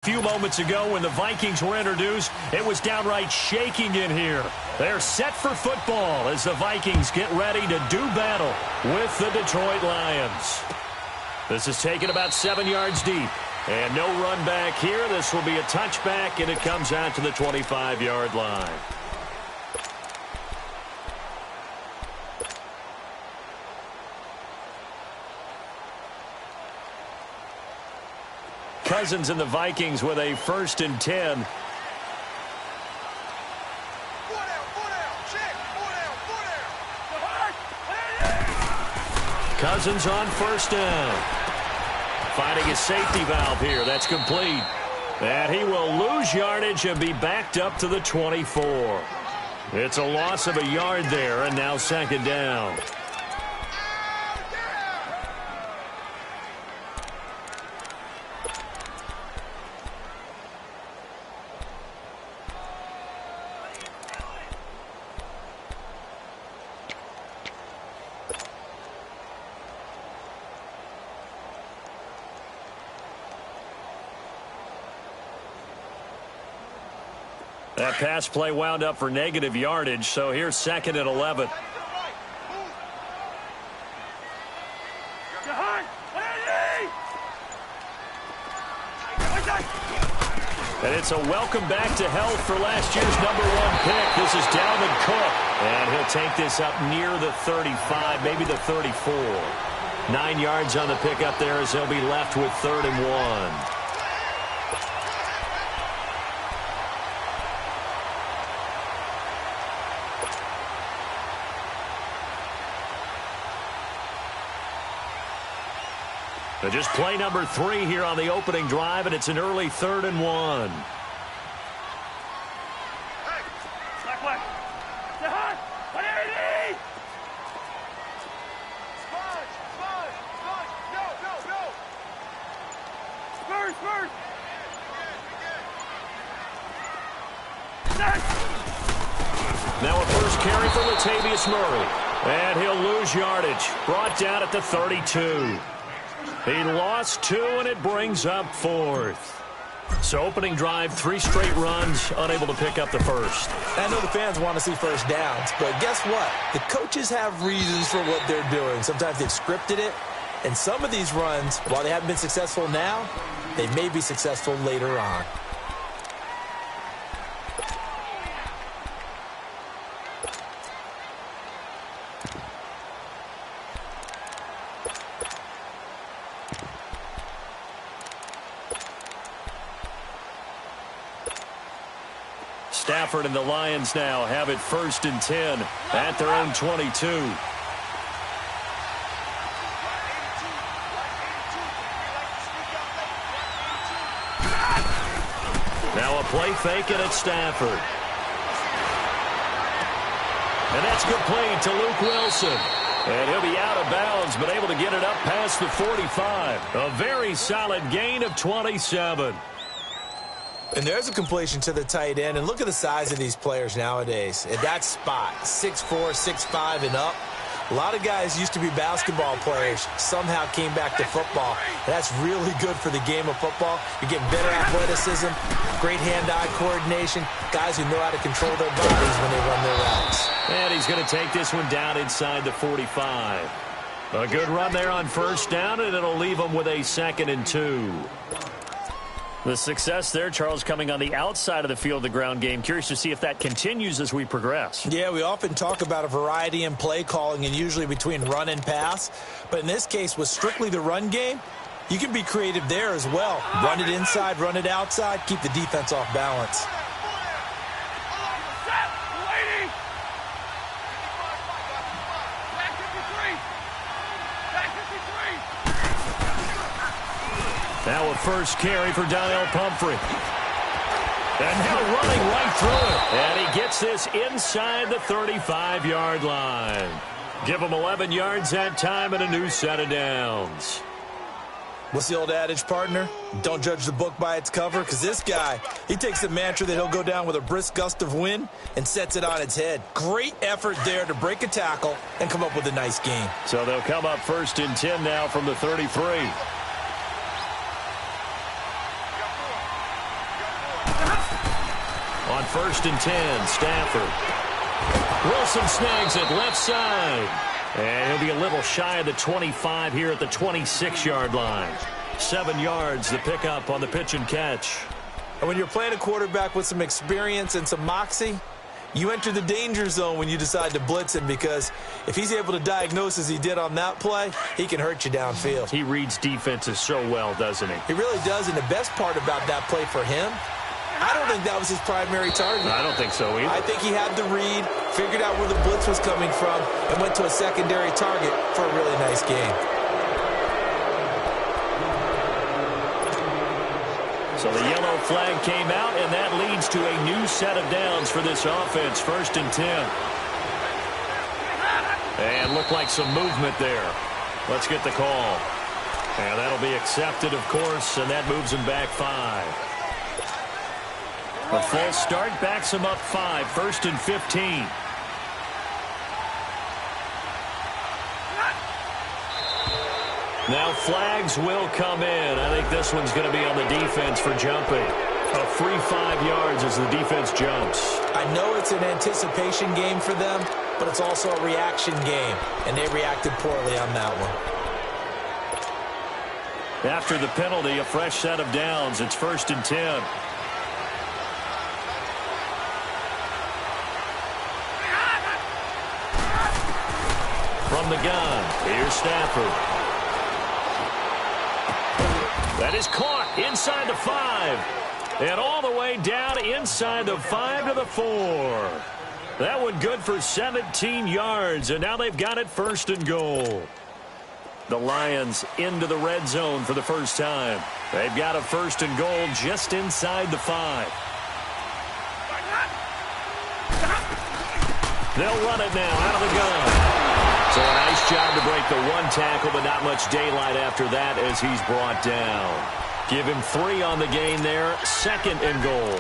Few moments ago when the Vikings were introduced, it was downright shaking in here. They're set for football as the Vikings get ready to do battle with the Detroit Lions. This is taken about 7 yards deep. And no run back here. This will be a touchback, and it comes out to the 25-yard line. Cousins and the Vikings with a 1st and 10. Cousins on 1st down. Finding his safety valve here. That's complete. And he will lose yardage and be backed up to the 24. It's a loss of a yard there, and now 2nd down. That pass play wound up for negative yardage, so here's 2nd and 11. And it's a welcome back to health for last year's #1 pick. This is Dalvin Cook, and he'll take this up near the 35, maybe the 34. 9 yards on the pickup there as he'll be left with 3rd and 1. Just play number 3 here on the opening drive, and it's an early 3rd and 1. Now a first carry for Latavius Murray, and he'll lose yardage. Brought down at the 32. He lost 2, and it brings up 4th. So opening drive, 3 straight runs, unable to pick up the first. I know the fans want to see first downs, but guess what? The coaches have reasons for what they're doing. Sometimes they've scripted it, and some of these runs, while they haven't been successful now, they may be successful later on. Stafford and the Lions now have it 1st and 10 at their own 22. Now a play fake and it's Stafford. And that's complete to Luke Wilson. And he'll be out of bounds, but able to get it up past the 45. A very solid gain of 27. And there's a completion to the tight end. And look at the size of these players nowadays. At that spot, 6'4", 6'5", and up. A lot of guys used to be basketball players, somehow came back to football. That's really good for the game of football. You're getting better athleticism, great hand-eye coordination, guys who know how to control their bodies when they run their routes. And he's going to take this one down inside the 45. A good run there on 1st down, and it'll leave him with a 2nd and 2. The success there, Charles, coming on the outside of the field, the ground game. Curious to see if that continues as we progress. Yeah, we often talk about a variety in play calling and usually between run and pass. But in this case, with strictly the run game, you can be creative there as well. Run it inside, run it outside, keep the defense off balance. Now a first carry for Donnell Pumphrey. And now running right through it. And he gets this inside the 35-yard line. Give him 11 yards that time and a new set of downs. What's the old adage, partner? Don't judge the book by its cover, because this guy, he takes the mantra that he'll go down with a brisk gust of wind and sets it on its head. Great effort there to break a tackle and come up with a nice gain. So they'll come up 1st and 10 now from the 33. On 1st and 10, Stafford. Wilson snags it left side. And he'll be a little shy of the 25 here at the 26-yard line. 7 yards, the pickup on the pitch and catch. And when you're playing a quarterback with some experience and some moxie, you enter the danger zone when you decide to blitz him, because if he's able to diagnose as he did on that play, he can hurt you downfield. He reads defenses so well, doesn't he? He really does, and the best part about that play for him, I don't think that was his primary target. I don't think so either. I think he had the read, figured out where the blitz was coming from, and went to a secondary target for a really nice game. So the yellow flag came out, and that leads to a new set of downs for this offense. 1st and 10. And looked like some movement there. Let's get the call. And that'll be accepted, of course, and that moves him back 5. A false start backs him up 5. 1st and 15. Now flags will come in. I think this one's going to be on the defense for jumping. A free 5 yards as the defense jumps. I know it's an anticipation game for them, but it's also a reaction game, and they reacted poorly on that one. After the penalty, a fresh set of downs. It's 1st and 10. From the gun, here's Stafford. That is caught inside the 5. And all the way down inside the 5 to the 4. That one good for 17 yards, and now they've got it 1st and goal. The Lions into the red zone for the first time. They've got a 1st and goal just inside the 5. They'll run it now out of the gun. So a nice job to break the 1 tackle, but not much daylight after that as he's brought down. Give him 3 on the gain there. 2nd and goal.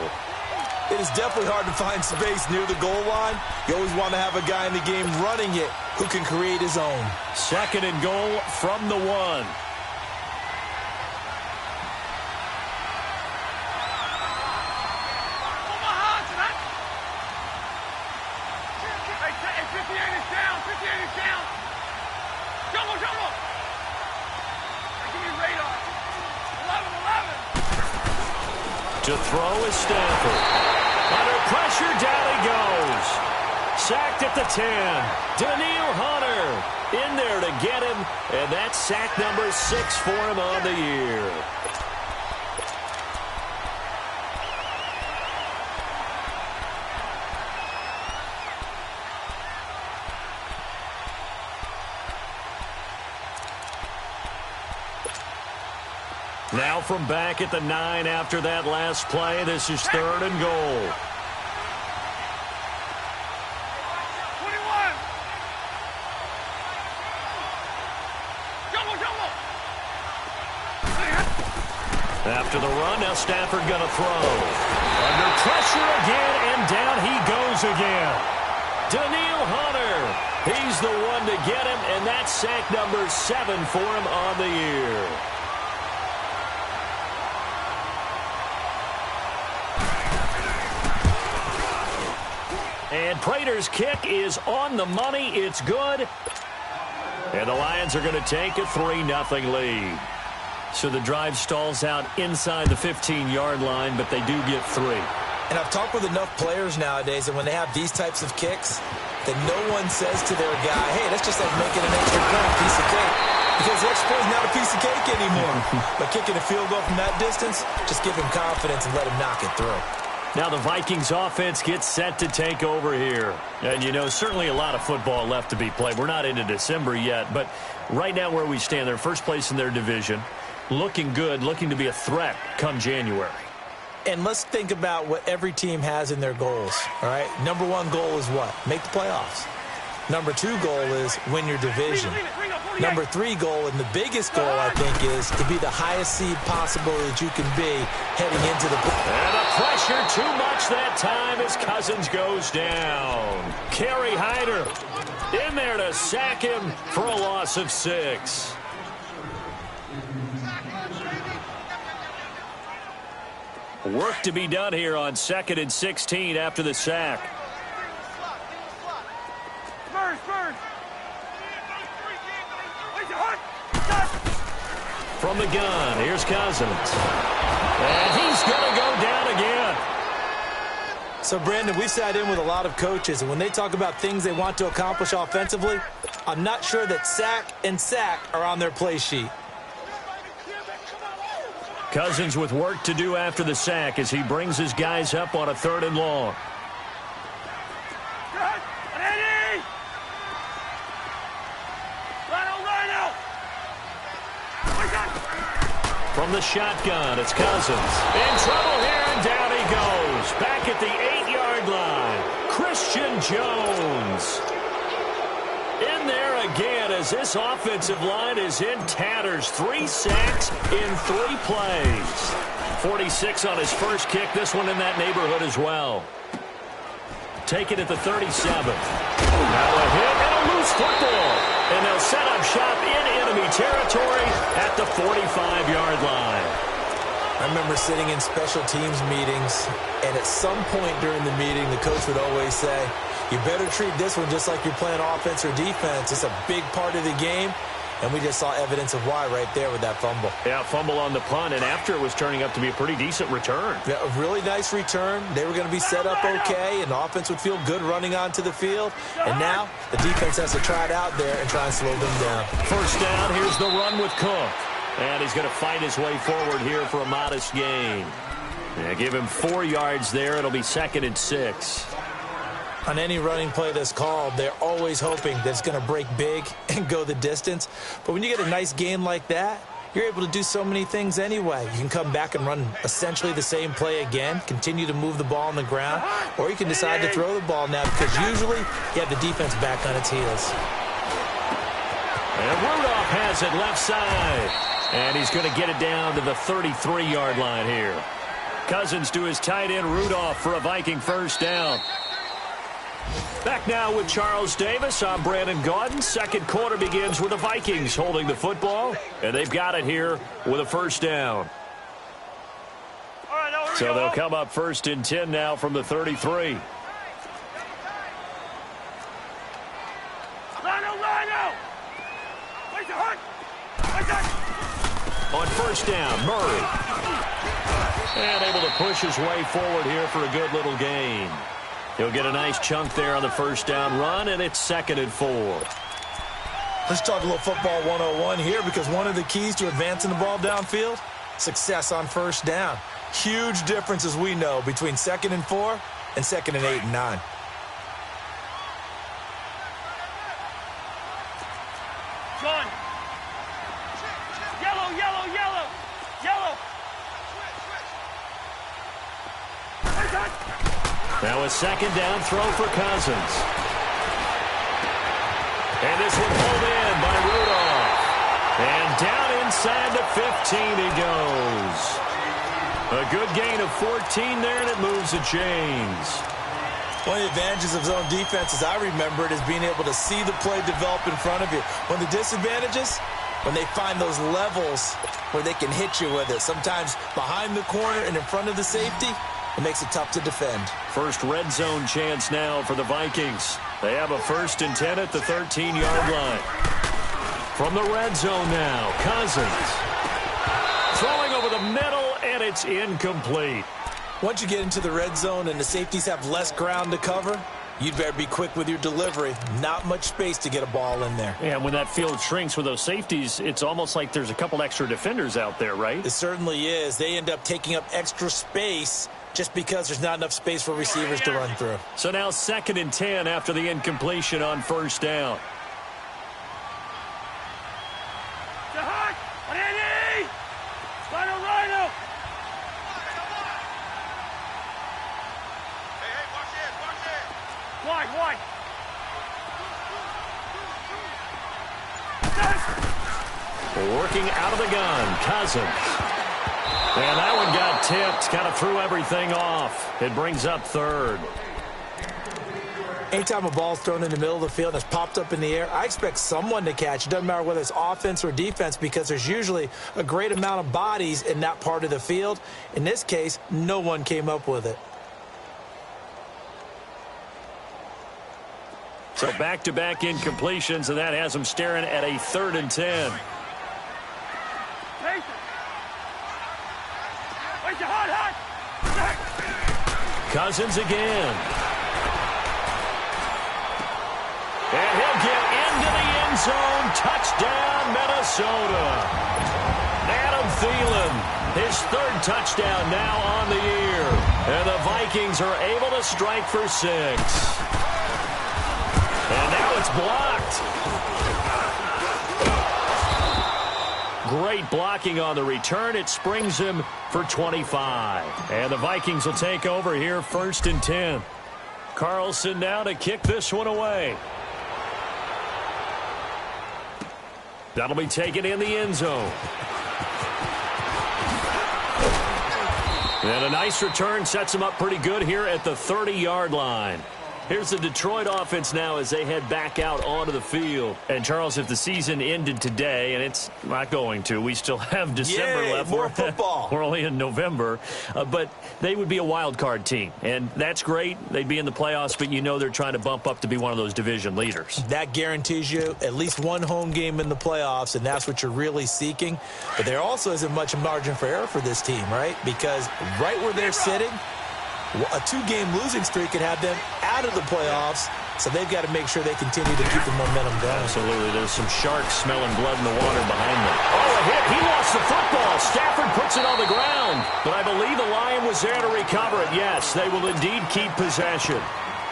It is definitely hard to find space near the goal line. You always want to have a guy in the game running it who can create his own. 2nd and goal from the 1. To throw is Stafford. Under pressure, down he goes. Sacked at the 10. Daniil Hunter in there to get him, and that's sack number 6 for him on the year. Now from back at the 9 after that last play, this is 3rd and goal. 21. After the run, now Stafford going to throw. Under pressure again, and down he goes again. Daniil Hunter, he's the one to get him, and that's sack number 7 for him on the year. And Prater's kick is on the money. It's good. And the Lions are going to take a 3-0 lead. So the drive stalls out inside the 15-yard line, but they do get 3. And I've talked with enough players nowadays, and when they have these types of kicks, that no one says to their guy, hey, that's just like making an extra point, piece of cake. Because the extra point is not a piece of cake anymore. But kicking a field goal from that distance, just give him confidence and let him knock it through. Now the Vikings offense gets set to take over here. And, you know, certainly a lot of football left to be played. We're not into December yet, but right now where we stand, they're first place in their division. Looking good, looking to be a threat come January. And let's think about what every team has in their goals, all right? Number 1 goal is what? Make the playoffs. Number 2 goal is win your division. Number 3 goal, and the biggest goal, I think, is to be the highest seed possible that you can be heading into the... And the pressure too much that time as Cousins goes down. Kerry Hyder in there to sack him for a loss of 6. Work to be done here on 2nd and 16 after the sack. From the gun, here's Cousins. And he's going to go down again. So, Brandon, we've sat in with a lot of coaches, and when they talk about things they want to accomplish offensively, I'm not sure that sack and sack are on their play sheet. Cousins with work to do after the sack as he brings his guys up on a 3rd and long. From the shotgun, it's Cousins. In trouble here, and down he goes. Back at the 8-yard line, Christian Jones. In there again as this offensive line is in tatters. 3 sacks in 3 plays. 46 on his first kick. This one in that neighborhood as well. Take it at the 37. Now a hit and a loose football. And they'll set up shop in enemy territory at the 45-yard line. I remember sitting in special teams meetings, and at some point during the meeting, the coach would always say, you better treat this one just like you're playing offense or defense. It's a big part of the game, and we just saw evidence of why right there with that fumble. Yeah, fumble on the punt, and after it was turning up to be a pretty decent return. Yeah, a really nice return. They were going to be set up okay, and the offense would feel good running onto the field. And now the defense has to try it out there and try and slow them down. First down, here's the run with Cook. And he's going to fight his way forward here for a modest gain. Yeah, give him 4 yards there. It'll be 2nd and 6. On any running play that's called, they're always hoping that it's going to break big and go the distance. But when you get a nice gain like that, you're able to do so many things anyway. You can come back and run essentially the same play again, continue to move the ball on the ground, or you can decide to throw the ball now because usually you have the defense back on its heels. And Rudolph has it left side. And he's going to get it down to the 33-yard line here. Cousins to his tight end, Rudolph, for a Viking first down. Back now with Charles Davis. I'm Brandon Gaudin. Second quarter begins with the Vikings holding the football. And they've got it here with a first down. So they'll come up 1st and 10 now from the 33. On first down, Murray. And able to push his way forward here for a good little gain. He'll get a nice chunk there on the first down run, and it's 2nd and 4. Let's talk a little football 101 here because one of the keys to advancing the ball downfield, success on first down. Huge difference, as we know, between 2nd and 4 and 2nd and 8 and 9. John. Yellow, yellow, yellow, yellow. Now a 2nd down throw for Cousins. And this one pulled in by Rudolph. And down inside the 15 he goes. A good gain of 14 there, and it moves the chains. One of the advantages of zone defense, as I remember it, is being able to see the play develop in front of you. One of the disadvantages, when they find those levels where they can hit you with it, sometimes behind the corner and in front of the safety, it makes it tough to defend. First red zone chance now for the Vikings. They have a 1st and 10 at the 13-yard line. From the red zone now, Cousins. Throwing over the middle, and it's incomplete. Once you get into the red zone and the safeties have less ground to cover, you'd better be quick with your delivery. Not much space to get a ball in there. Yeah, when that field shrinks with those safeties, it's almost like there's a couple extra defenders out there, right? It certainly is. They end up taking up extra space just because there's not enough space for receivers to run through. So now 2nd and 10 after the incompletion on first down. Working out of the gun, Cousins. And that one got tipped, kind of threw everything off. It brings up 3rd. Anytime a ball's thrown in the middle of the field and it's popped up in the air, I expect someone to catch. It doesn't matter whether it's offense or defense because there's usually a great amount of bodies in that part of the field. In this case, no one came up with it. So back-to-back incompletions, and that has them staring at a 3rd and 10. Cousins again. And he'll get into the end zone. Touchdown, Minnesota. Adam Thielen, his 3rd touchdown now on the year. And the Vikings are able to strike for 6. And now it's blocked. Great blocking on the return. It springs him for 25. And the Vikings will take over here 1st and 10. Carlson now to kick this one away. That'll be taken in the end zone. And a nice return sets him up pretty good here at the 30-yard line. Here's the Detroit offense now as they head back out onto the field. And, Charles, if the season ended today, and it's not going to, we still have December left. More football. We're only in November. But they would be a wild card team. And that's great. They'd be in the playoffs, but you know they're trying to bump up to be one of those division leaders. That guarantees you at least one home game in the playoffs, and that's what you're really seeking. But there also isn't much margin for error for this team, right? Because right where they're sitting, a 2-game losing streak could have them out of the playoffs, so they've got to make sure they continue to keep the momentum going. Absolutely. There's some sharks smelling blood in the water behind them. Oh, a hit. He lost the football. Stafford puts it on the ground. But I believe the Lion was there to recover it. Yes, they will indeed keep possession.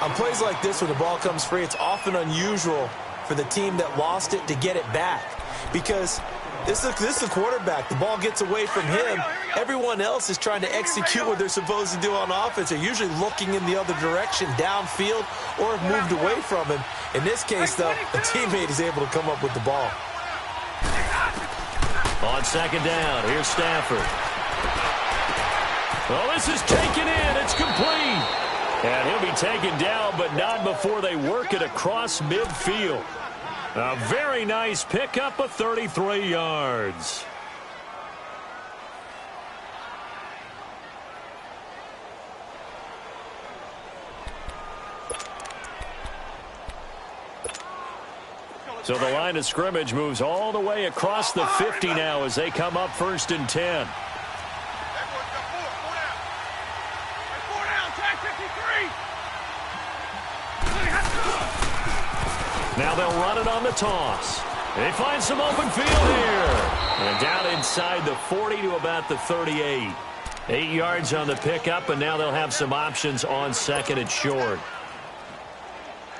On plays like this, when the ball comes free, it's often unusual for the team that lost it to get it back. Because this is the quarterback. The ball gets away from him. Everyone else is trying to execute what they're supposed to do on offense. They're usually looking in the other direction, downfield, or have moved away from him. In this case, though, a teammate is able to come up with the ball. On 2nd down, here's Stafford. Well, this is taken in. It's complete. And he'll be taken down, but not before they work it across midfield. A very nice pickup of 33 yards. So the line of scrimmage moves all the way across the 50 now as they come up 1st and 10. Now they'll run it on the toss. They find some open field here. And down inside the 40 to about the 38. 8 yards on the pickup, and now they'll have some options on 2nd and short.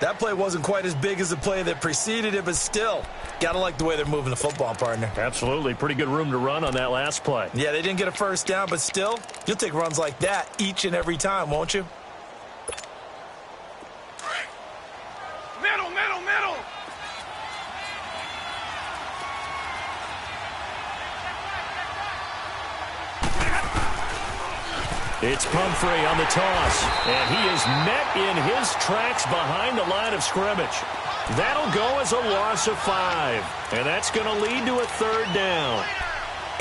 That play wasn't quite as big as the play that preceded it, but still, got to like the way they're moving the football, partner. Absolutely. Pretty good room to run on that last play. Yeah, they didn't get a first down, but still, you'll take runs like that each and every time, won't you? Middle, middle, middle. It's Pumphrey on the toss, and he is met in his tracks behind the line of scrimmage. That'll go as a loss of 5, and that's going to lead to a 3rd down.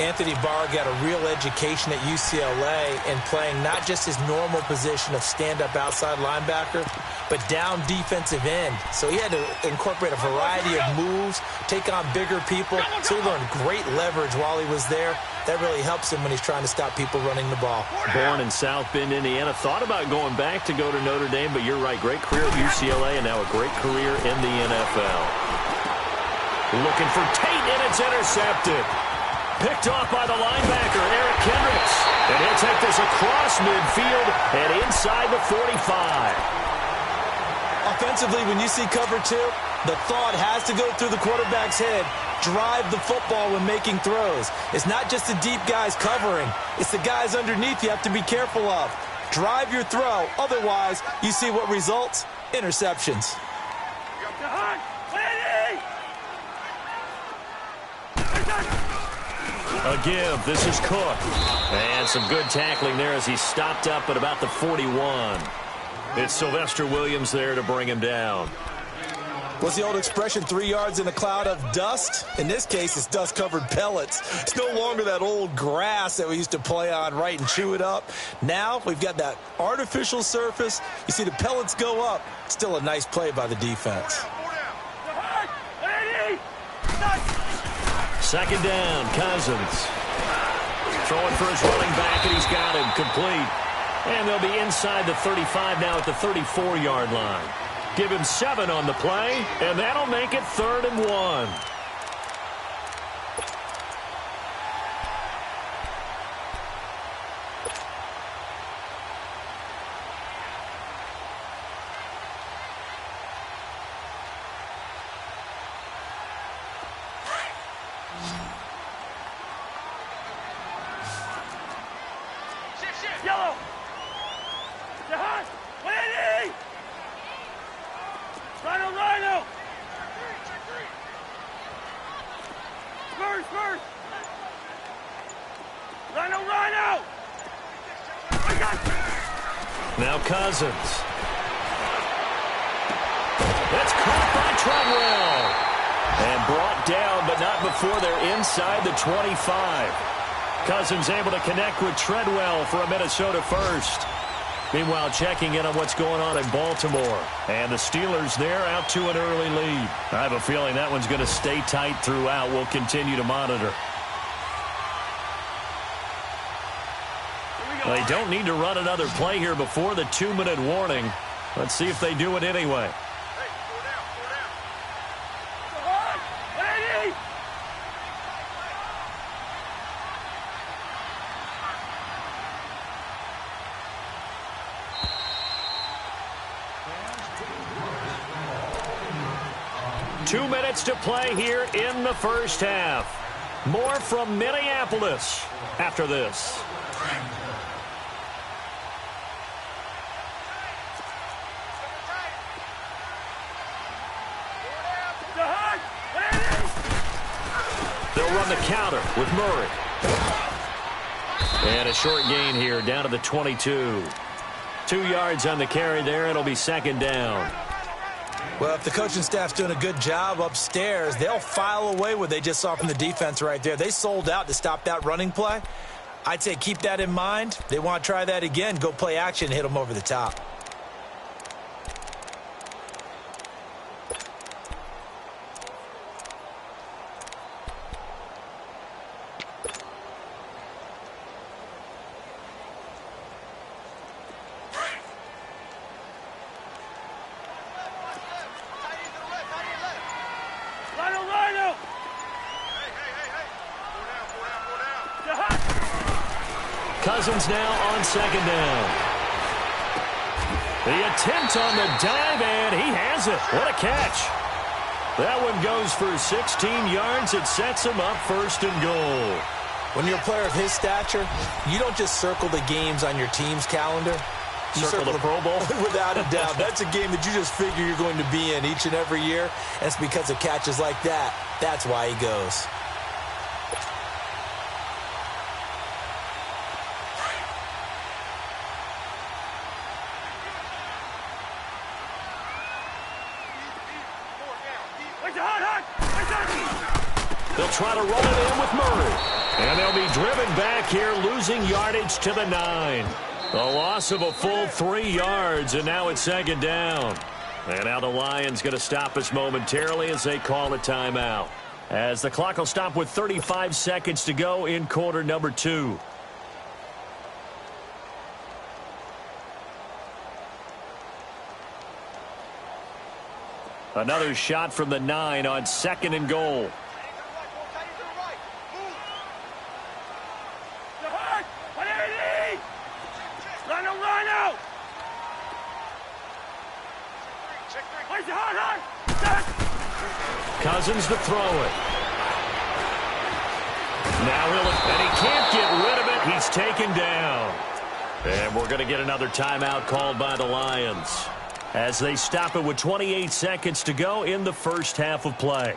Anthony Barr got a real education at UCLA in playing not just his normal position of stand-up outside linebacker, but down defensive end. So he had to incorporate a variety of moves, take on bigger people. So he learned great leverage while he was there. That really helps him when he's trying to stop people running the ball. Born in South Bend, Indiana. Thought about going back to go to Notre Dame, but you're right. Great career at UCLA and now a great career in the NFL. Looking for Tate, and it's intercepted. Picked off by the linebacker, Eric Kendricks. And he'll take this across midfield and inside the 45. Offensively, when you see cover 2, the thought has to go through the quarterback's head. Drive the football when making throws. It's not just the deep guys covering. It's the guys underneath you have to be careful of. Drive your throw. Otherwise, you see what results? Interceptions. A give. This is Cook. And some good tackling there as he stopped up at about the 41. It's Sylvester Williams there to bring him down. What's the old expression, 3 yards in a cloud of dust? In this case, it's dust-covered pellets. It's no longer that old grass that we used to play on, right, and chew it up. Now we've got that artificial surface. You see the pellets go up. Still a nice play by the defense. Second down, Cousins. Throwing for his running back, and he's got him complete. And they'll be inside the 35 now at the 34-yard line. Give him 7 on the play, and that'll make it 3rd and 1. Yellow! Rhino! Spurs! Rhino! Now Cousins. That's caught by Treadwell. And brought down, but not before they're inside the 25. Cousins able to connect with Treadwell for a Minnesota first. Meanwhile, checking in on what's going on in Baltimore. And the Steelers there out to an early lead. I have a feeling that one's going to stay tight throughout. We'll continue to monitor. They don't need to run another play here before the 2-minute warning. Let's see if they do it anyway. 2 minutes to play here in the first half. More from Minneapolis after this. They'll run the counter with Murray. And a short gain here down to the 22. 2 yards on the carry there. It'll be second down. Well, if the coaching staff's doing a good job upstairs, they'll file away what they just saw from the defense right there. They sold out to stop that running play. I'd say keep that in mind. They want to try that again. Go play action and hit them over the top. Cousins now on second down. The attempt on the dive, and he has it. What a catch. That one goes for 16 yards. It sets him up first and goal. When you're a player of his stature, you don't just circle the games on your team's calendar. You circle the Pro Bowl? Without a doubt. That's a game that you just figure you're going to be in each and every year. And it's because of catches like that. That's why he goes. They'll try to roll it in with Murray. And they'll be driven back here, losing yardage to the 9. A loss of a full 3 yards, and now it's second down. And now the Lions going to stop us momentarily as they call a timeout. As the clock will stop with 35 seconds to go in quarter number 2. Another shot from the 9 on second and goal. Cousins to throw it. Now and he can't get rid of it. He's taken down. And we're going to get another timeout called by the Lions as they stop it with 28 seconds to go in the first half of play.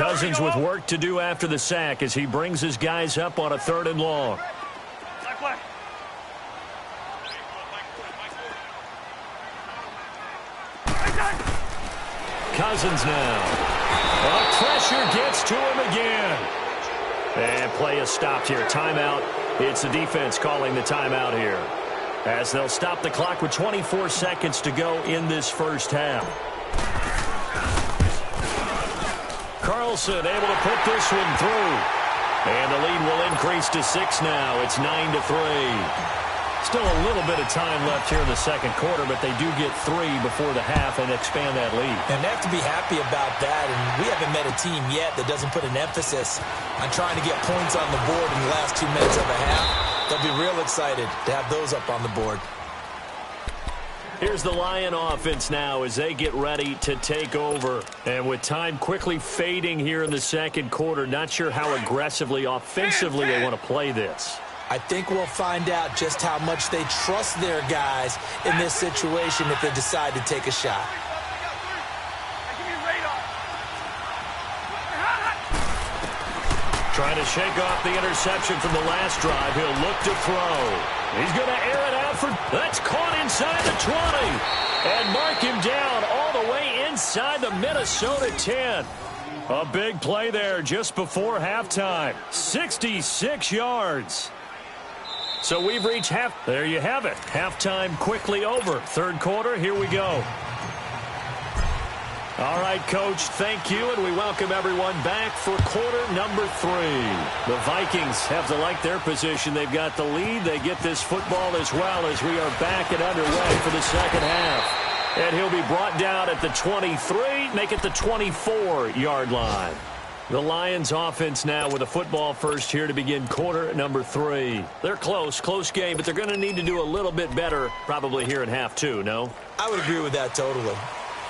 Cousins with work to do after the sack as he brings his guys up on a 3rd and long. Cousins now. Pressure gets to him again. And play is stopped here. Timeout. It's the defense calling the timeout here, as they'll stop the clock with 24 seconds to go in this first half. Carlson able to put this one through. And the lead will increase to 6 now. It's 9-3. Still a little bit of time left here in the second quarter, but they do get 3 before the half and expand that lead. And they have to be happy about that. And we haven't met a team yet that doesn't put an emphasis on trying to get points on the board in the last 2 minutes of a half. They'll be real excited to have those up on the board. Here's the Lion offense now as they get ready to take over. And with time quickly fading here in the second quarter, not sure how aggressively, offensively they want to play this. I think we'll find out just how much they trust their guys in this situation if they decide to take a shot. Trying to shake off the interception from the last drive. He'll look to throw. He's going to air it out for... That's caught inside the 20. And mark him down all the way inside the Minnesota 10. A big play there just before halftime. 66 yards. So we've reached half. There you have it. Halftime quickly over. Third quarter, here we go. All right, Coach, thank you, and we welcome everyone back for quarter number 3. The Vikings have to like their position. They've got the lead. They get this football as well as we are back and underway for the second half. And he'll be brought down at the 23, make it the 24-yard line. The Lions offense now with a football first here to begin quarter number 3. They're close game, but they're going to need to do a little bit better probably here in half 2, no? I would agree with that totally.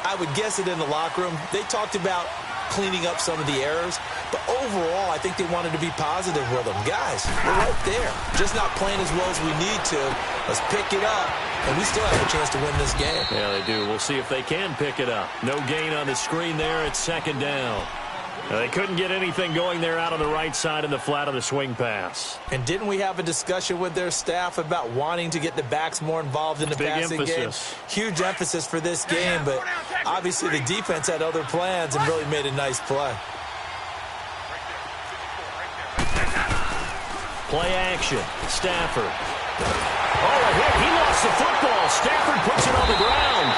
I would guess it in the locker room. They talked about cleaning up some of the errors, but overall I think they wanted to be positive with them. Guys, we're right there. Just not playing as well as we need to. Let's pick it up, and we still have a chance to win this game. Yeah, they do. We'll see if they can pick it up. No gain on the screen there. It's second down. They couldn't get anything going there out on the right side in the flat of the swing pass. And didn't we have a discussion with their staff about wanting to get the backs more involved in the passing game? Huge emphasis for this game, but obviously the defense had other plans and really made a nice play. Play action. Stafford. Oh, a hit. He lost the football. Stafford puts it on the ground.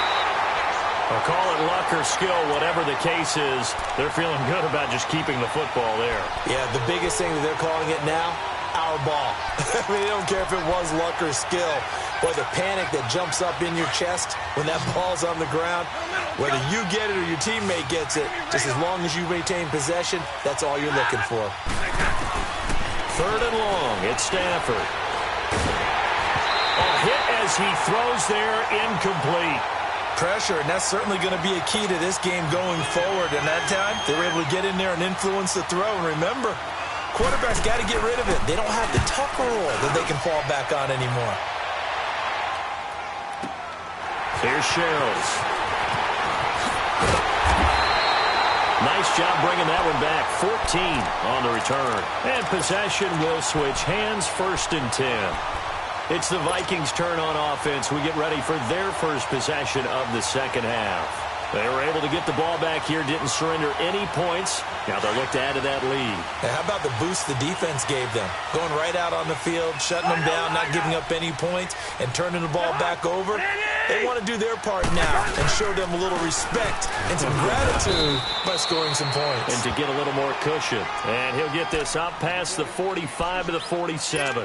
I'll call it luck or skill, whatever the case is. They're feeling good about just keeping the football there. Yeah, the biggest thing that they're calling it now, our ball. I mean, they don't care if it was luck or skill. Or the panic that jumps up in your chest when that ball's on the ground. Whether you get it or your teammate gets it, just as long as you maintain possession, that's all you're looking for. Third and long, it's Stafford. A hit as he throws there, incomplete. Pressure, and that's certainly going to be a key to this game going forward. And that time, they were able to get in there and influence the throw. And remember, quarterbacks got to get rid of it. They don't have the Tucker rule that they can fall back on anymore. Here's Sherrills. Nice job bringing that one back. 14 on the return. And possession will switch hands, 1st and 10. It's the Vikings' turn on offense. We get ready for their first possession of the second half. They were able to get the ball back here, didn't surrender any points. Now they'll look to add to that lead. And how about the boost the defense gave them? Going right out on the field, shutting them down, not giving up any points, and turning the ball back over. They want to do their part now and show them a little respect and some gratitude by scoring some points. And to get a little more cushion. And he'll get this up past the 45 to the 47.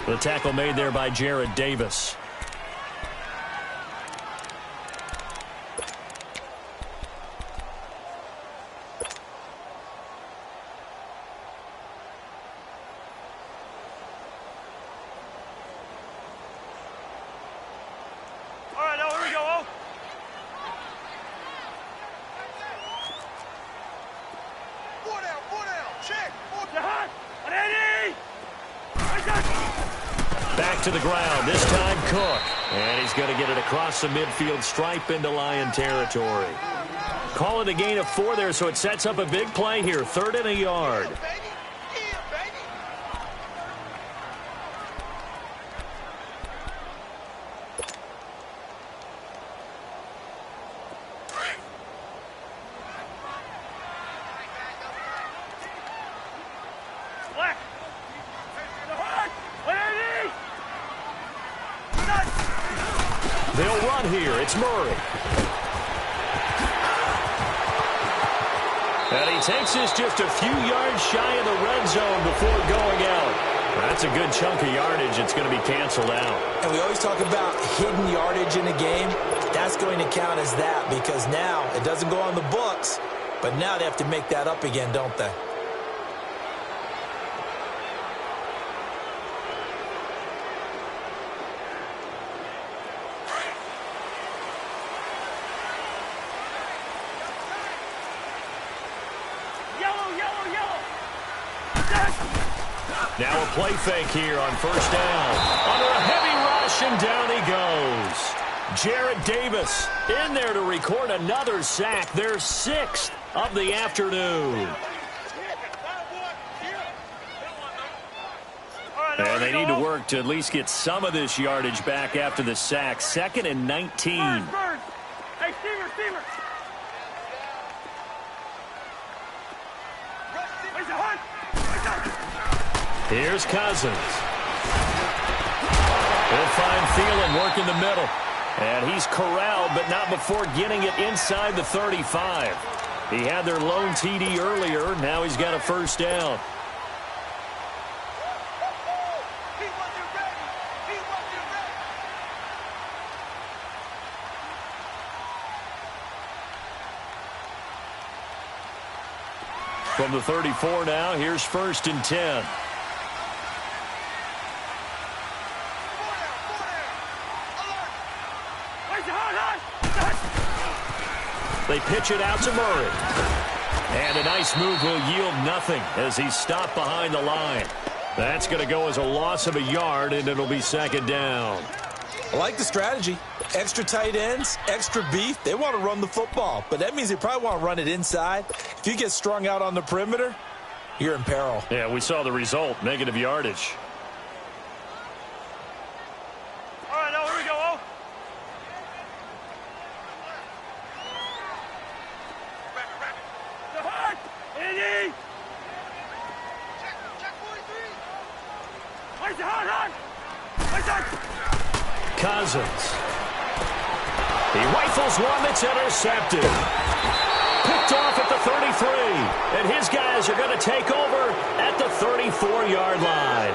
The tackle made there by Jared Davis. Back to the ground, this time Cook. And he's going to get it across the midfield stripe into Lion territory. Call it a gain of 4 there, so it sets up a big play here. 3rd and a yard. They'll run here. It's Murray. And he takes this just a few yards shy of the red zone before going out. That's a good chunk of yardage. It's going to be canceled out. And we always talk about hidden yardage in a game. That's going to count as that because now it doesn't go on the books, but now they have to make that up again, don't they? Now a play fake here on 1st down. Under a heavy rush, and down he goes. Jarrett Davis in there to record another sack. Their 6th of the afternoon. And they need to work to at least get some of this yardage back after the sack. 2nd and 19. Hey, Steamer. Here's Cousins. They'll find Thielen working the middle. And he's corralled, but not before getting it inside the 35. He had their lone TD earlier. Now he's got a 1st down. From the 34 now, here's 1st and 10. They pitch it out to Murray. And a nice move will yield nothing as he's stopped behind the line. That's going to go as a loss of a yard, and it'll be 2nd down. I like the strategy. Extra tight ends, extra beef. They want to run the football, but that means they probably want to run it inside. If you get strung out on the perimeter, you're in peril. Yeah, we saw the result, negative yardage. All right, now here we go. Oh. Andy! Check 43. Cousins. He rifles one that's intercepted. Picked off at the 33. And his guys are going to take over at the 34-yard line.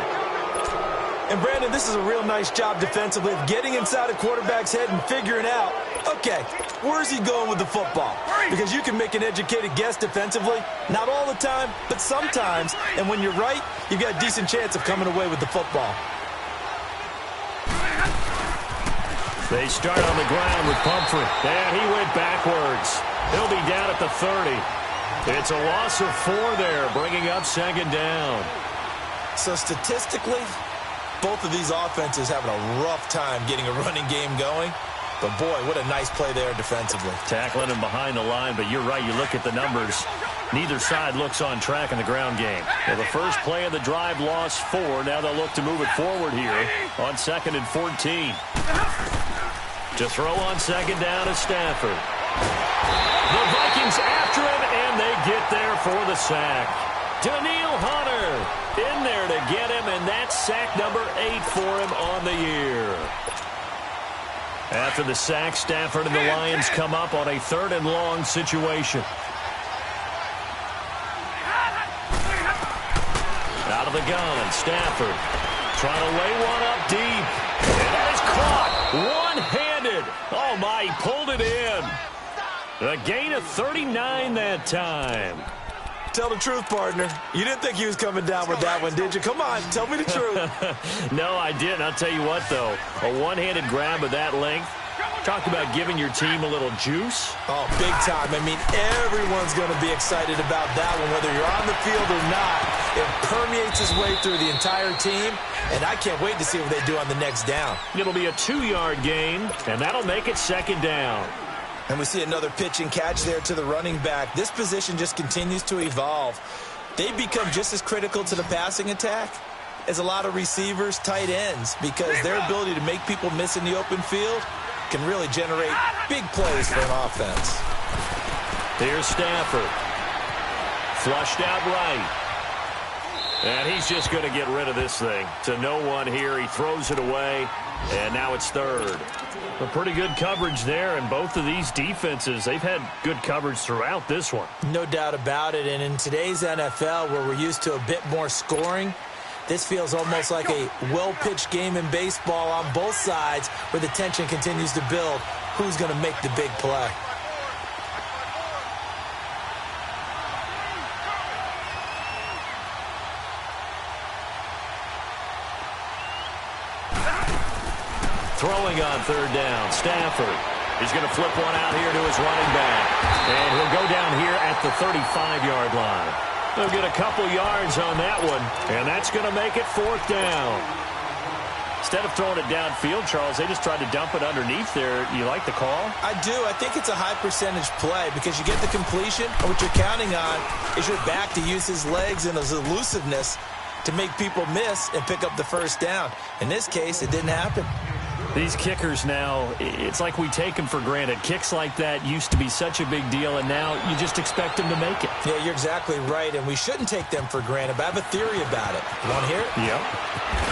And, Brandon, this is a real nice job defensively of getting inside a quarterback's head and figuring out, okay, where's he going with the football? Because you can make an educated guess defensively. Not all the time, but sometimes. And when you're right, you've got a decent chance of coming away with the football. They start on the ground with Pumphrey. And he went backwards. He'll be down at the 30. It's a loss of 4 there, bringing up 2nd down. So statistically, both of these offenses having a rough time getting a running game going. But, boy, what a nice play there defensively. Tackling him behind the line, but you're right. You look at the numbers. Neither side looks on track in the ground game. Well, the first play of the drive lost 4. Now they'll look to move it forward here on 2nd and 14. To throw on 2nd down is Stafford. The Vikings after him, and they get there for the sack. Daniil Hunter in there to get him, and that's sack number 8 for him on the year. After the sack, Stafford and the Lions come up on a 3rd and long situation. Out of the gun, Stafford trying to lay one up deep. And that is caught one-handed. Oh, my, he pulled it in. A gain of 39 that time. Tell the truth, partner. You didn't think he was coming down with that one, did you? Come on, tell me the truth. No, I didn't. I'll tell you what, though. A one-handed grab of that length. Talk about giving your team a little juice. Oh, big time. I mean, everyone's going to be excited about that one, whether you're on the field or not. It permeates its way through the entire team, and I can't wait to see what they do on the next down. It'll be a 2-yard gain, and that'll make it 2nd down. And we see another pitch and catch there to the running back. This position just continues to evolve. They become just as critical to the passing attack as a lot of receivers, tight ends, because their ability to make people miss in the open field can really generate big plays for an offense. Here's Stafford. Flushed out right. And he's just going to get rid of this thing. To no one here. He throws it away. And now it's third. A pretty good coverage there. And both of these defenses, they've had good coverage throughout this one. No doubt about it. And in today's NFL, where we're used to a bit more scoring, this feels almost like a well-pitched game in baseball on both sides where the tension continues to build. Who's going to make the big play? Throwing on third down, Stafford. He's going to flip one out here to his running back. And he'll go down here at the 35-yard line. They'll get a couple yards on that one, and that's going to make it fourth down. Instead of throwing it downfield, Charles, they just tried to dump it underneath there. You like the call? I do. I think it's a high-percentage play because you get the completion, and what you're counting on is your back to use his legs and his elusiveness to make people miss and pick up the first down. In this case, it didn't happen. These kickers now, it's like we take them for granted. Kicks like that used to be such a big deal, and now you just expect them to make it. Yeah, you're exactly right, and we shouldn't take them for granted, but I have a theory about it. You want to hear it? Yep.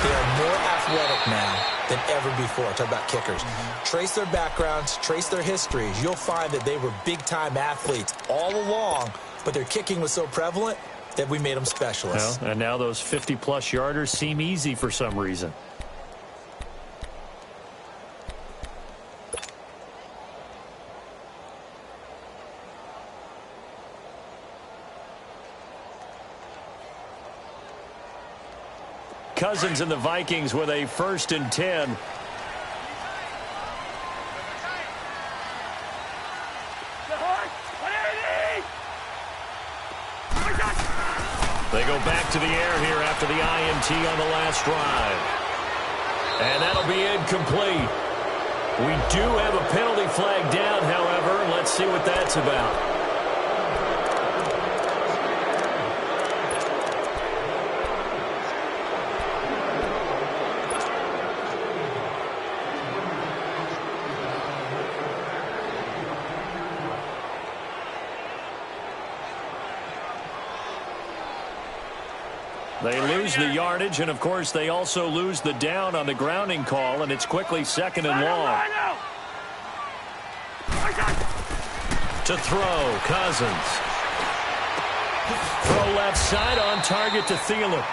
They are more athletic now than ever before. Talk about kickers. Trace their backgrounds, trace their histories. You'll find that they were big-time athletes all along, but their kicking was so prevalent that we made them specialists. Well, and now those 50-plus yarders seem easy for some reason. Cousins and the Vikings with a 1st and 10. They go back to the air here after the INT on the last drive. And that'll be incomplete. We do have a penalty flag down, however. Let's see what that's about. They lose the yardage, and, of course, they also lose the down on the grounding call, and it's quickly 2nd and long. To throw, Cousins. Throw left side on target to Thielen.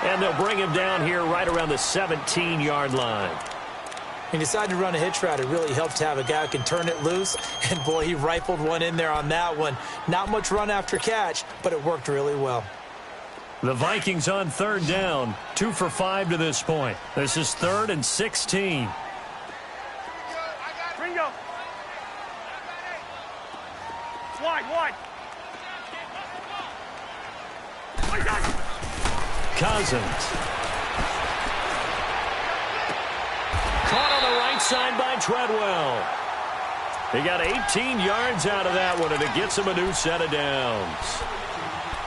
And they'll bring him down here right around the 17-yard line. He decided to run a hitch route. It really helps to have a guy who can turn it loose. And, boy, he rifled one in there on that one. Not much run after catch, but it worked really well. The Vikings on 3rd down, 2 for 5 to this point. This is 3rd and 16. Ringo. Wide. Cousins. Caught on the right side by Treadwell. He got 18 yards out of that one, and it gets him a new set of downs.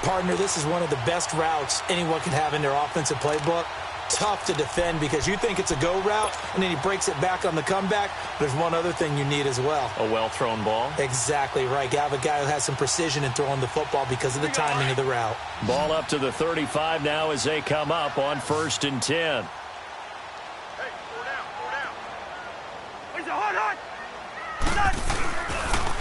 Partner, this is one of the best routes anyone can have in their offensive playbook. Tough to defend because you think it's a go route, and then he breaks it back on the comeback. There's one other thing you need as well. A well-thrown ball. Exactly right. You have a guy who has some precision in throwing the football because of the timing of the route. Ball up to the 35 now as they come up on 1st and 10. Hey, 4 down. He's hot.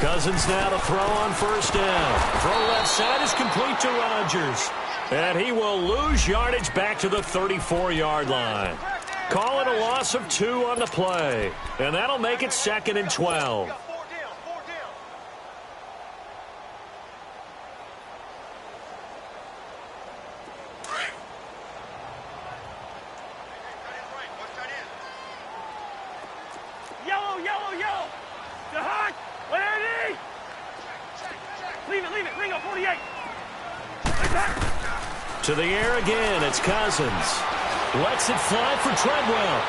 Cousins now to throw on 1st down. Throw left side is complete to Rodgers. And he will lose yardage back to the 34-yard line. Call it a loss of 2 on the play. And that'll make it 2nd and 12. Yellow. The hot. Ready? Leave it. Ringo, 48. To the air again. It's Cousins. Lets it fly for Treadwell.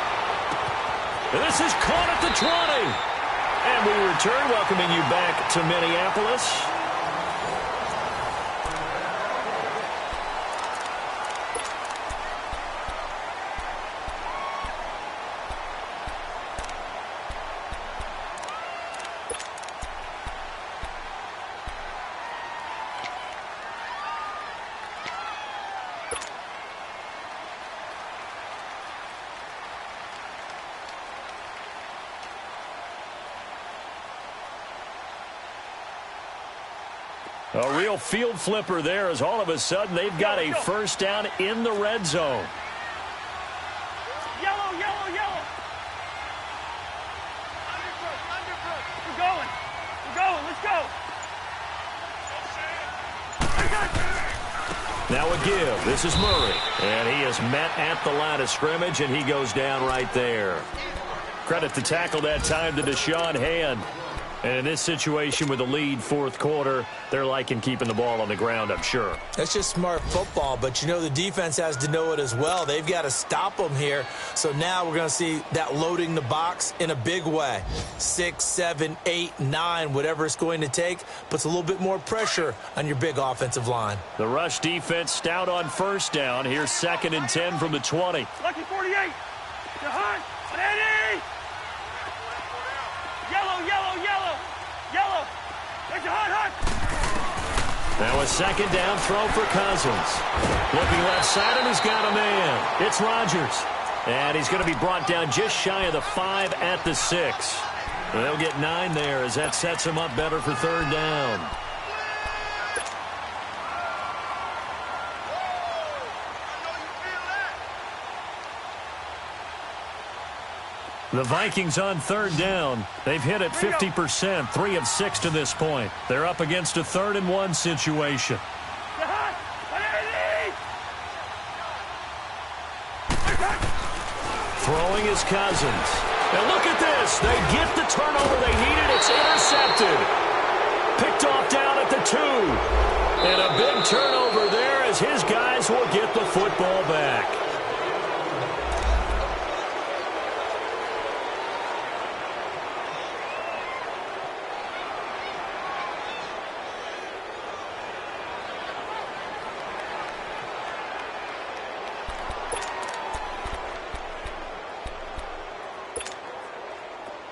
And this is caught at the 20. And we return, welcoming you back to Minneapolis. A real field flipper there as all of a sudden they've got a first down in the red zone. Yellow, yellow, yellow. We're going. We're going. Let's go. Now a give. This is Murray. And he is met at the line of scrimmage, and he goes down right there. Credit to tackle that time to Deshaun Hand. And in this situation with the lead fourth quarter, they're liking keeping the ball on the ground, I'm sure. That's just smart football, but you know the defense has to know it as well. They've got to stop them here. So now we're going to see that loading the box in a big way. 6, 7, 8, 9, whatever it's going to take, puts a little bit more pressure on your big offensive line. The rush defense stout on first down. Here's 2nd and 10 from the 20. Lucky 48. To Hunt. Eddie. Yellow, yellow, yellow. Yellow. There's your Hunt. Now a 2nd down throw for Cousins. Looking left side, and he's got a man. It's Rodgers. And he's going to be brought down just shy of the 5 at the 6. They'll get 9 there as that sets him up better for 3rd down. The Vikings on 3rd down. They've hit it 50%, 3 of 6 to this point. They're up against a 3rd and 1 situation. Throwing is Cousins. And look at this. They get the turnover they needed. It's intercepted. Picked off down at the 2. And a big turnover there as his guys will get the football back.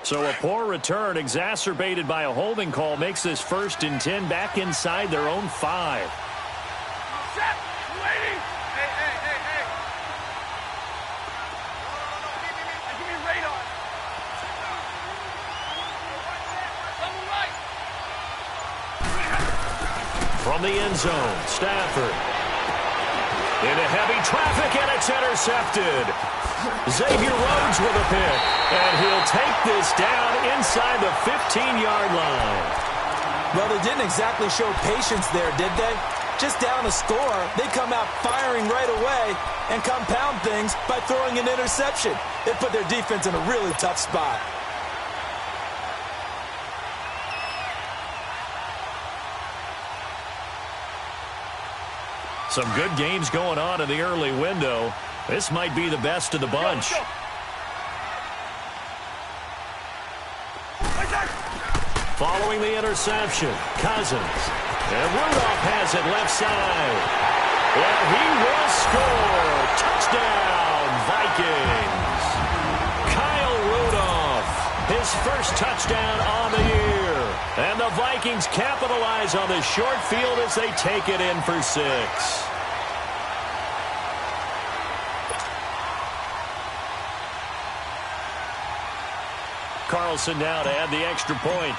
So a poor return exacerbated by a holding call makes this 1st and 10 back inside their own 5. Set. Waiting. Hey. No. Give me radar. Level right. From the end zone, Stafford. Into heavy traffic, and it's intercepted. Xavier Rhodes with a pick, and he'll take this down inside the 15-yard line. Well, they didn't exactly show patience there, did they? Just down a score, they come out firing right away and compound things by throwing an interception. They put their defense in a really tough spot. Some good games going on in the early window. This might be the best of the bunch. Go. Following the interception, Cousins. And Rudolph has it left side. And he will score. Touchdown, Vikings. Kyle Rudolph, his first touchdown on the year. And the Vikings capitalize on the short field as they take it in for 6. Carlson now to add the extra point.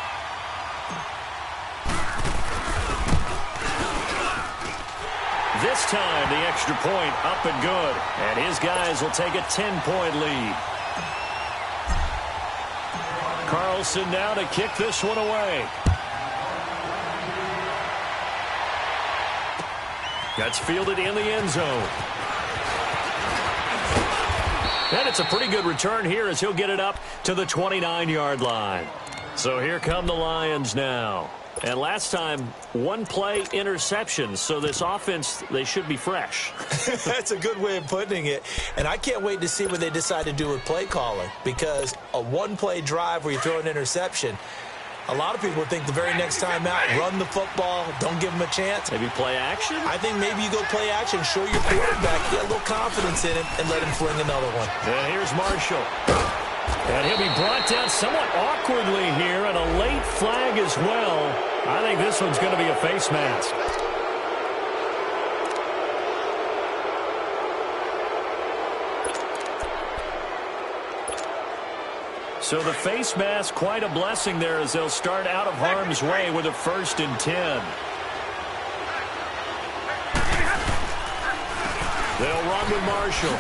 This time, the extra point up and good. And his guys will take a 10-point lead. Carlson now to kick this one away. That's fielded in the end zone. And it's a pretty good return here as he'll get it up to the 29-yard line. So here come the Lions now. And last time, 1 play interception. So this offense, they should be fresh. That's a good way of putting it. And I can't wait to see what they decide to do with play calling. Because a 1-play drive where you throw an interception, A lot of people think the very next time out, run the football, don't give him a chance. Maybe play action? I think maybe you go play action, show your quarterback, get a little confidence in him, and let him fling another one. And here's Marshall. And he'll be brought down somewhat awkwardly here, and a late flag as well. I think this one's going to be a face mask. So the face mask, quite a blessing there as they'll start out of harm's way with a 1st and 10. They'll run with Marshall.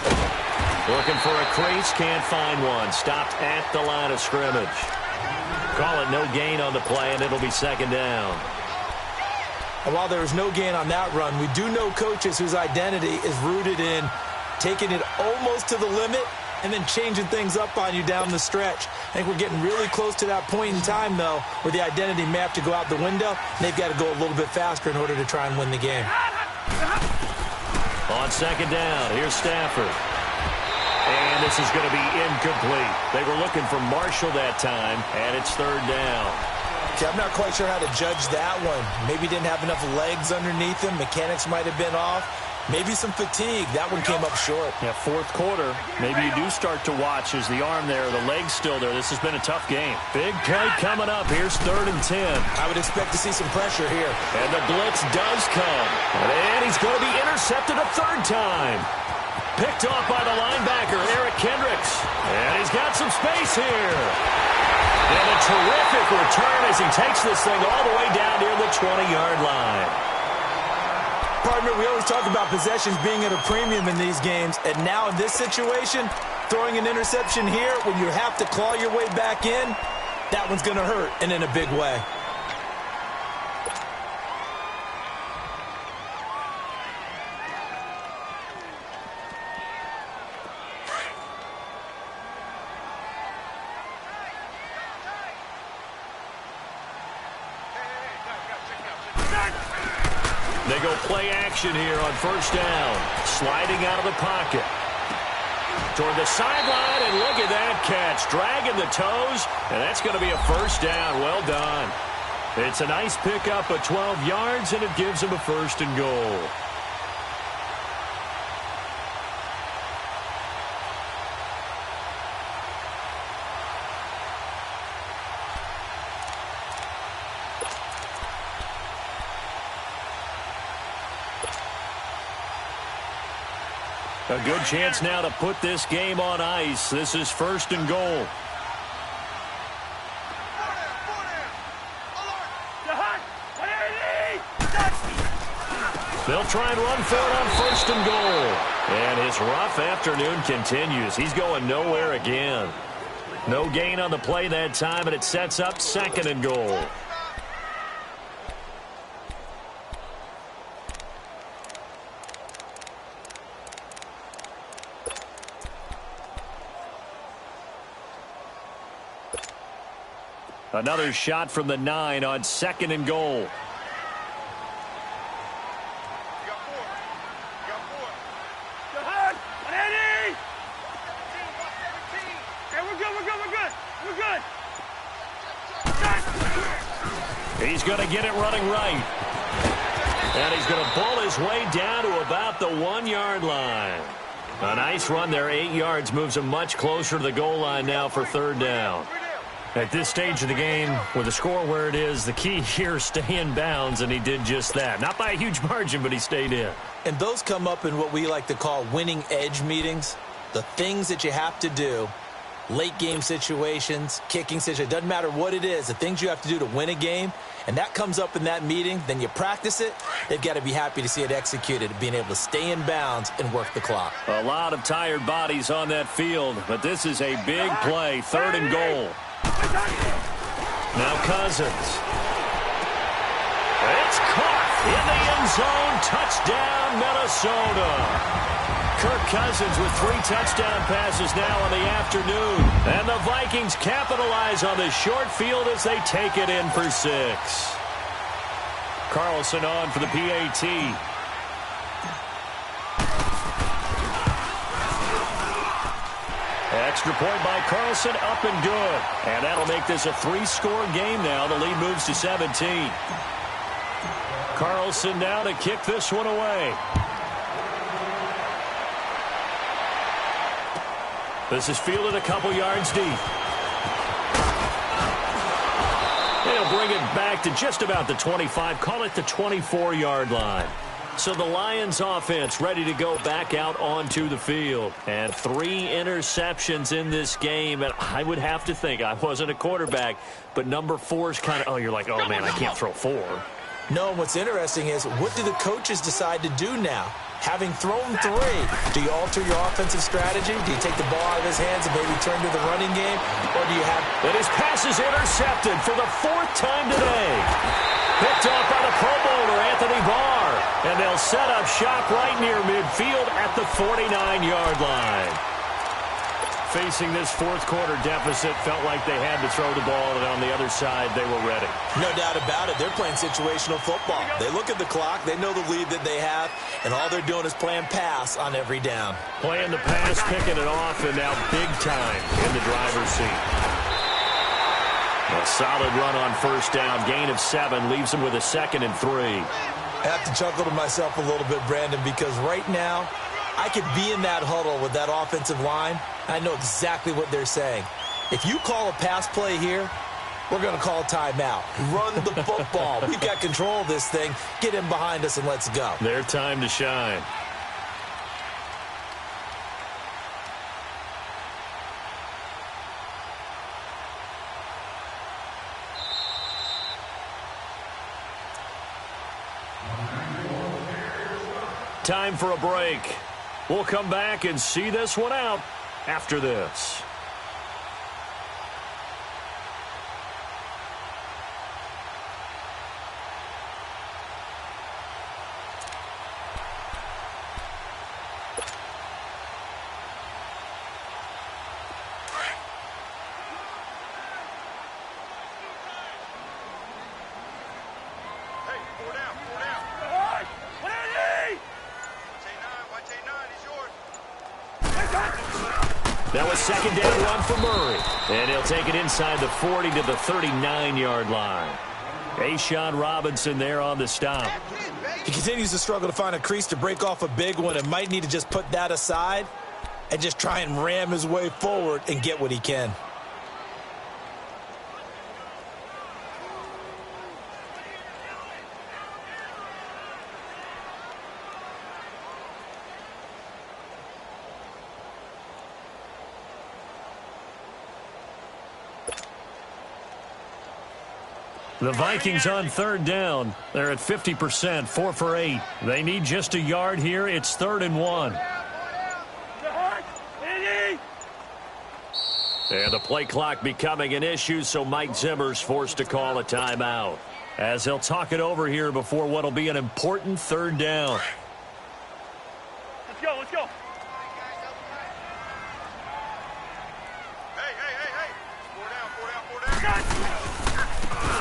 Looking for a crease, can't find one. Stopped at the line of scrimmage. Call it no gain on the play, and it'll be 2nd down. And while there was no gain on that run, we do know coaches whose identity is rooted in taking it almost to the limit and then changing things up on you down the stretch. I think we're getting really close to that point in time, though, where the identity may have to go out the window, and they've got to go a little bit faster in order to try and win the game. On 2nd down, here's Stafford. And this is going to be incomplete. They were looking for Marshall that time, and it's 3rd down. Okay, I'm not quite sure how to judge that one. Maybe didn't have enough legs underneath him. Mechanics might have been off. Maybe some fatigue. That one came up short. Yeah, 4th quarter. Maybe you do start to watch as the arm there, the leg's still there. This has been a tough game. Big play coming up. Here's 3rd and 10. I would expect to see some pressure here. And the blitz does come. And he's going to be intercepted a 3rd time. Picked off by the linebacker, Eric Kendricks. And he's got some space here. And a terrific return as he takes this thing all the way down near the 20-yard line. Partner, we always talk about possessions being at a premium in these games, and now in this situation, throwing an interception here when you have to claw your way back in, that one's going to hurt, and in a big way. They go play action here on 1st down. Sliding out of the pocket. Toward the sideline, and look at that catch. Dragging the toes, and that's going to be a 1st down. Well done. It's a nice pickup of 12 yards, and it gives him a 1st and goal. A good chance now to put this game on ice. This is 1st and goal. They'll try and run for it on 1st and goal. And his rough afternoon continues. He's going nowhere again. No gain on the play that time, and it sets up 2nd and goal. Another shot from the 9 on 2nd and goal. He's going to get it running right. And he's going to pull his way down to about the 1-yard line. A nice run there, 8 yards, moves him much closer to the goal line now for 3rd down. At this stage of the game, with the score where it is, the key here is stay in bounds, and he did just that. Not by a huge margin, but he stayed in. And those come up in what we like to call winning edge meetings. The things that you have to do, late game situations, kicking situations, doesn't matter what it is, the things you have to do to win a game, and that comes up in that meeting, then you practice it, they've got to be happy to see it executed, being able to stay in bounds and work the clock. A lot of tired bodies on that field, but this is a big play, 3rd and goal. Now Cousins. It's caught in the end zone. Touchdown, Minnesota. Kirk Cousins with 3 touchdown passes now in the afternoon. And the Vikings capitalize on the short field as they take it in for 6. Carlson on for the PAT. Extra point by Carlson, up and good. And that'll make this a 3-score game now. The lead moves to 17. Carlson now to kick this one away. This is fielded a couple yards deep. They'll bring it back to just about the 25, call it the 24-yard line. So the Lions offense ready to go back out onto the field. And 3 interceptions in this game. And I would have to think, I wasn't a quarterback, but number 4 is kind of, oh, you're like, oh, man, I can't throw 4. No, what's interesting is, what do the coaches decide to do now? Having thrown 3, do you alter your offensive strategy? Do you take the ball out of his hands and maybe turn to the running game? Or do you have... And his pass is intercepted for the 4th time today. Picked off by the Pro Bowler, Anthony Barr. And they'll set up shop right near midfield at the 49-yard line. Facing this 4th quarter deficit, felt like they had to throw the ball, and on the other side, they were ready. No doubt about it. They're playing situational football. They look at the clock, they know the lead that they have, and all they're doing is playing pass on every down. Playing the pass, picking it off, and now big time in the driver's seat. A solid run on 1st down. Gain of 7 leaves him with a 2nd and 3. I have to chuckle to myself a little bit, Brandon, because right now, I could be in that huddle with that offensive line. I know exactly what they're saying. If you call a pass play here, we're going to call a timeout. Run the football. We've got control of this thing. Get in behind us and let's go. Their time to shine. Time for a break. We'll come back and see this one out after this. Now a 2nd down run for Murray. And he'll take it inside the 40 to the 39-yard line. A'Shawn Robinson there on the stop. He continues to struggle to find a crease to break off a big one and might need to just put that aside and just try and ram his way forward and get what he can. The Vikings on 3rd down. They're at 50%, 4 for 8. They need just a yard here. It's 3rd and 1. And the play clock becoming an issue, so Mike Zimmer's forced to call a timeout, as he'll talk it over here before what will be an important 3rd down. Let's go, let's go.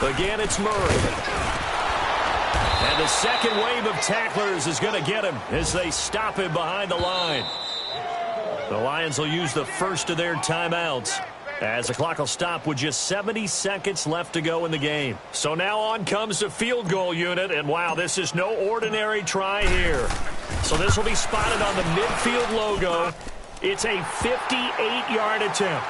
Again, it's Murray. And the 2nd wave of tacklers is going to get him as they stop him behind the line. The Lions will use the first of their timeouts as the clock will stop with just 70 seconds left to go in the game. So now on comes the field goal unit, and wow, this is no ordinary try here. So this will be spotted on the midfield logo. It's a 58-yard attempt.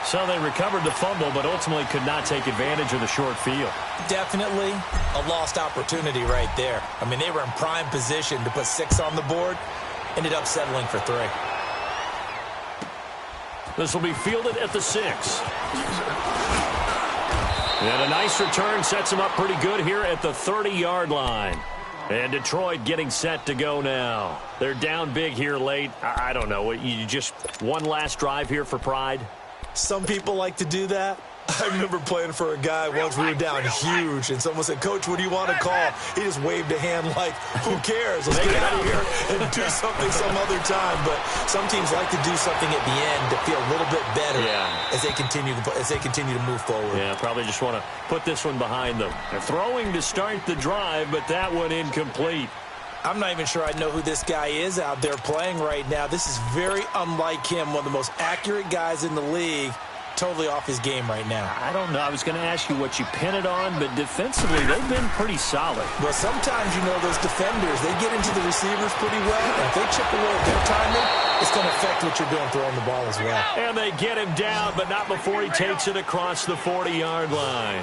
So they recovered the fumble, but ultimately could not take advantage of the short field. Definitely a lost opportunity right there. I mean, they were in prime position to put 6 on the board. Ended up settling for 3. This will be fielded at the 6. And a nice return sets him up pretty good here at the 30-yard line. And Detroit getting set to go now. They're down big here late. I don't know. You just one last drive here for pride? Some people like to do that. I remember playing for a guy once. We were down huge, and someone said, "Coach, what do you want to call?" He just waved a hand like, "Who cares? Let's get out of here and do something some other time." But some teams like to do something at the end to feel a little bit better as they continue to move forward. Yeah, probably just want to put this one behind them. They're throwing to start the drive, but that one incomplete. I'm not even sure I know who this guy is out there playing right now. This is very unlike him, one of the most accurate guys in the league. Totally off his game right now. I don't know. I was going to ask you what you pin it on, but defensively, they've been pretty solid. Well, sometimes, those defenders, they get into the receivers pretty well. And if they chip away at their timing, it's going to affect what you're doing throwing the ball as well. And they get him down, but not before he takes it across the 40-yard line.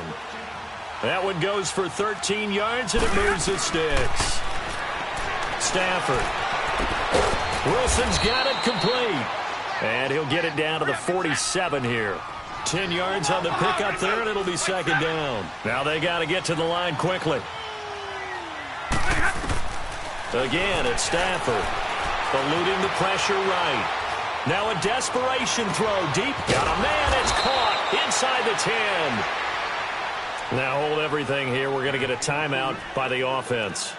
That one goes for 13 yards, and it moves the sticks. Stafford. Wilson's got it complete. And he'll get it down to the 47 here. 10 yards on the pickup there, and it'll be second down. Now they got to get to the line quickly. Again, it's Stafford. Eluding the pressure right. Now a desperation throw deep. Got a man. It's caught inside the 10. Now hold everything here. We're going to get a timeout by the offense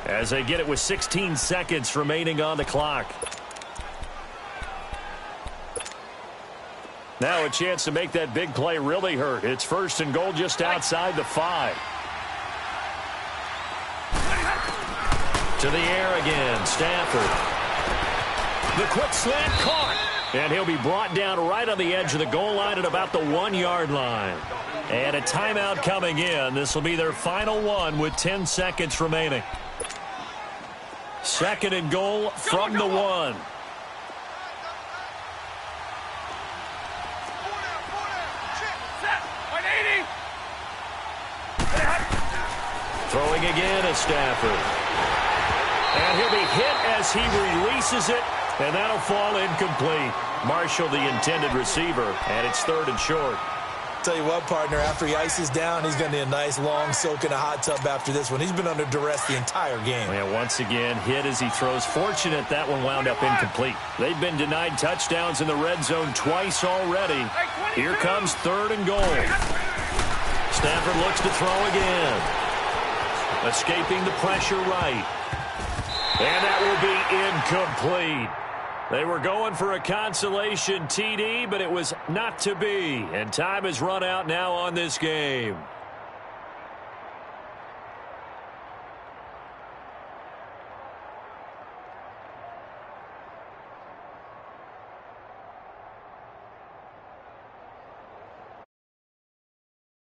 as they get it with 16 seconds remaining on the clock. Now a chance to make that big play really hurt. It's first and goal just outside the 5. To the air again, Stafford. The quick slant caught. And he'll be brought down right on the edge of the goal line at about the 1-yard line. And a timeout coming in. This will be their final one with 10 seconds remaining. Second and goal from the 1. Throwing again at Stafford. And he'll be hit as he releases it, and that'll fall incomplete. Marshall, the intended receiver, and it's third and short. Tell you what, partner, after he ices down, he's going to need a nice long soak in a hot tub after this one. He's been under duress the entire game. Yeah, once again, hit as he throws. Fortunate that one wound up incomplete. They've been denied touchdowns in the red zone twice already. Here comes third and goal. Stafford looks to throw again. Escaping the pressure right. And that will be incomplete. They were going for a consolation TD, but it was not to be. And time has run out now on this game.